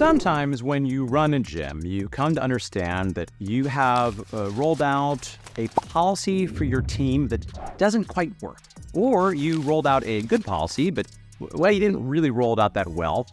Sometimes when you run a gym, you come to understand that you have rolled out a policy for your team that doesn't quite work. Or you rolled out a good policy, but well, you didn't really roll it out that well.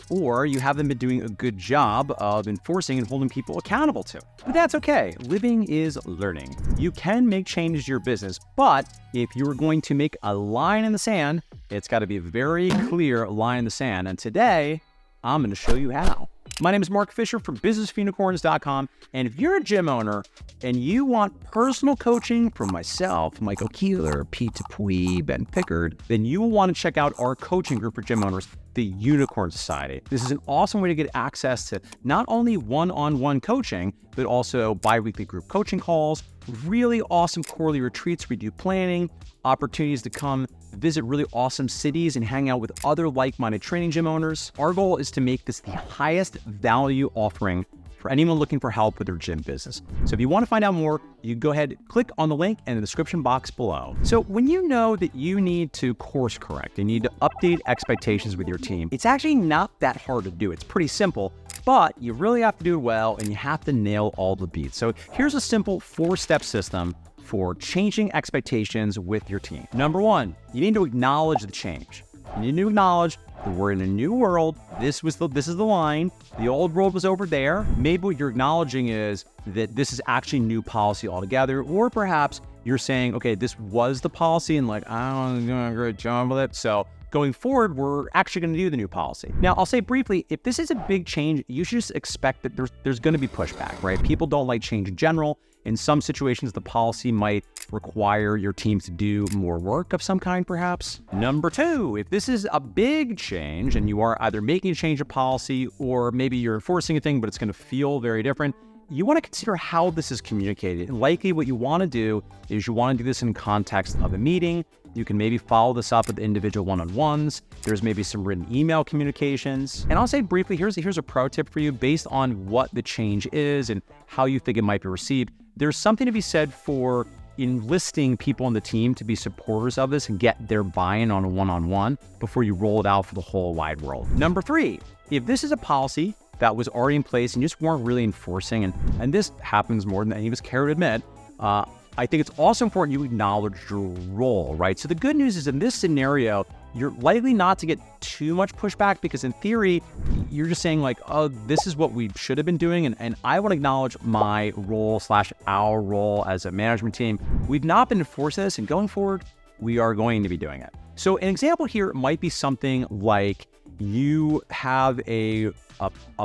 Or you haven't been doing a good job of enforcing and holding people accountable to it. But that's okay. Living is learning. You can make changes to your business, but if you're going to make a line in the sand, it's got to be a very clear line in the sand. And today, I'm going to show you how. My name is Mark Fisher from BusinessFunicorns.com. And if you're a gym owner and you want personal coaching from myself, Michael Keeler, Pete Dupuy, Ben Pickard, then you will want to check out our coaching group for gym owners, the Unicorn Society. This is an awesome way to get access to not only one-on-one coaching, but also bi-weekly group coaching calls, really awesome quarterly retreats where we do planning, opportunities to come visit really awesome cities and hang out with other like-minded training gym owners. Our goal is to make this the highest value offering for anyone looking for help with their gym business. So if you want to find out more, you go ahead, click on the link in the description box below. So when you know that you need to course correct, you need to update expectations with your team, it's actually not that hard to do. It's pretty simple, but you really have to do it well and you have to nail all the beats. So here's a simple 4-step system for changing expectations with your team. Number 1, you need to acknowledge the change. You need to acknowledge that we're in a new world. This is the line. The old world was over there. Maybe what you're acknowledging is that this is actually new policy altogether, or perhaps you're saying, okay, this was the policy and like, I don't do a great job with it. So going forward, we're actually going to do the new policy. Now, I'll say briefly, if this is a big change, you should just expect that there's going to be pushback, right? People don't like change in general. In some situations, the policy might require your team to do more work of some kind, perhaps. Number 2, if this is a big change and you are either making a change of policy or maybe you're enforcing a thing, but it's going to feel very different, you want to consider how this is communicated. And likely what you want to do is you want to do this in context of a meeting. You can maybe follow this up with individual one-on-ones. There's maybe some written email communications. And I'll say briefly, here's a pro tip for you based on what the change is and how you think it might be received. There's something to be said for enlisting people on the team to be supporters of this and get their buy-in on a one-on-one before you roll it out for the whole wide world. Number 3, if this is a policy that was already in place and you just weren't really enforcing, and this happens more than any of us care to admit, I think it's also important you acknowledge your role, right? So the good news is in this scenario, you're likely not to get too much pushback because in theory, you're just saying like, oh, this is what we should have been doing. And I want to acknowledge my role / our role as a management team. We've not been enforcing this, and going forward, we are going to be doing it. So an example here might be something like you have a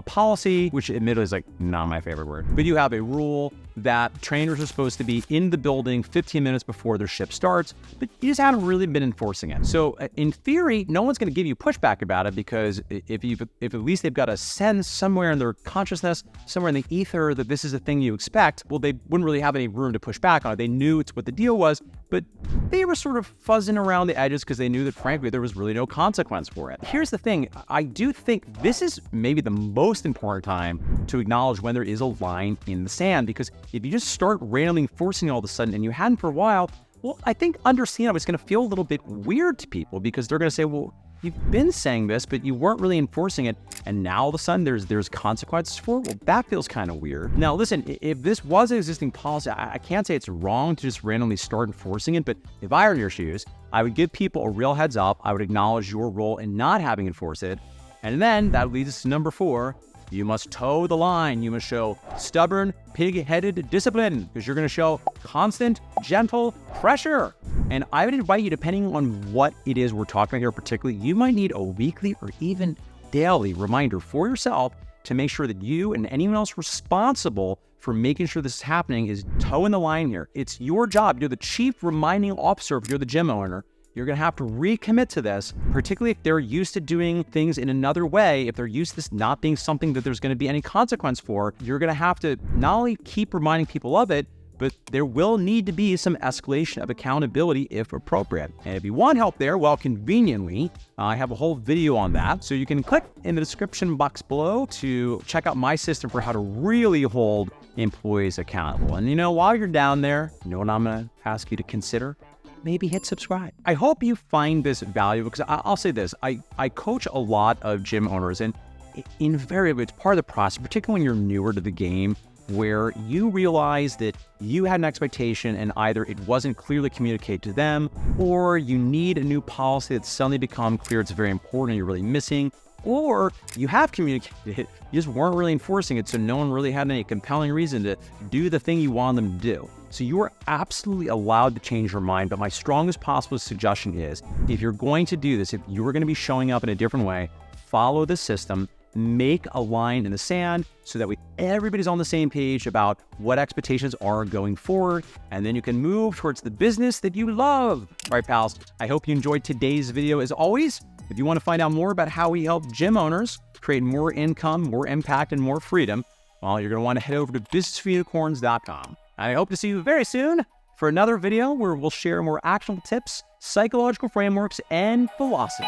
policy, which admittedly is like not my favorite word, but you have a rule that trainers are supposed to be in the building 15 minutes before their shift starts, but you just haven't really been enforcing it. So in theory, no one's going to give you pushback about it because if at least they've got a sense somewhere in their consciousness, somewhere in the ether that this is a thing you expect, well, they wouldn't really have any room to push back on it. They knew it's what the deal was, but they were sort of fuzzing around the edges because they knew that frankly, there was really no consequence for it. Here's the thing. I do think this is maybe the most important time to acknowledge when there is a line in the sand, because if you just start randomly enforcing all of a sudden and you hadn't for a while, well, I think understandably it's going to feel a little bit weird to people because they're going to say, well, you've been saying this, but you weren't really enforcing it. And now all of a sudden there's consequences for it. Well, that feels kind of weird. Now, listen, if this was an existing policy, I can't say it's wrong to just randomly start enforcing it. But if I were in your shoes, I would give people a real heads up. I would acknowledge your role in not having enforced it. And then that leads us to number 4. You must toe the line. You must show stubborn, pig-headed discipline because you're going to show constant, gentle pressure. And I would invite you, depending on what it is we're talking about here particularly, you might need a weekly or even daily reminder for yourself to make sure that you and anyone else responsible for making sure this is happening is toeing the line here. It's your job. You're the chief reminding officer if you're the gym owner. You're going to have to recommit to this, particularly if they're used to doing things in another way. If they're used to this not being something that there's going to be any consequence for, you're going to have to not only keep reminding people of it, but there will need to be some escalation of accountability if appropriate. And if you want help there, well, conveniently, I have a whole video on that. So you can click in the description box below to check out my system for how to really hold employees accountable. And while you're down there, you know what I'm going to ask you to consider? Maybe hit subscribe. I hope you find this valuable because I'll say this, I coach a lot of gym owners, and invariably, it's part of the process, particularly when you're newer to the game, where you realize that you had an expectation and either it wasn't clearly communicated to them, or you need a new policy that's suddenly become clear it's very important and you're really missing, or you have communicated it, you just weren't really enforcing it, so no one really had any compelling reason to do the thing you want them to do. So you are absolutely allowed to change your mind, but my strongest possible suggestion is, if you're going to do this, if you're going to be showing up in a different way, follow the system, make a line in the sand so that everybody's on the same page about what expectations are going forward, and then you can move towards the business that you love. All right, pals, I hope you enjoyed today's video. As always, if you want to find out more about how we help gym owners create more income, more impact, and more freedom, well, you're going to want to head over to businessforunicorns.com. I hope to see you very soon for another video where we'll share more actionable tips, psychological frameworks, and philosophy.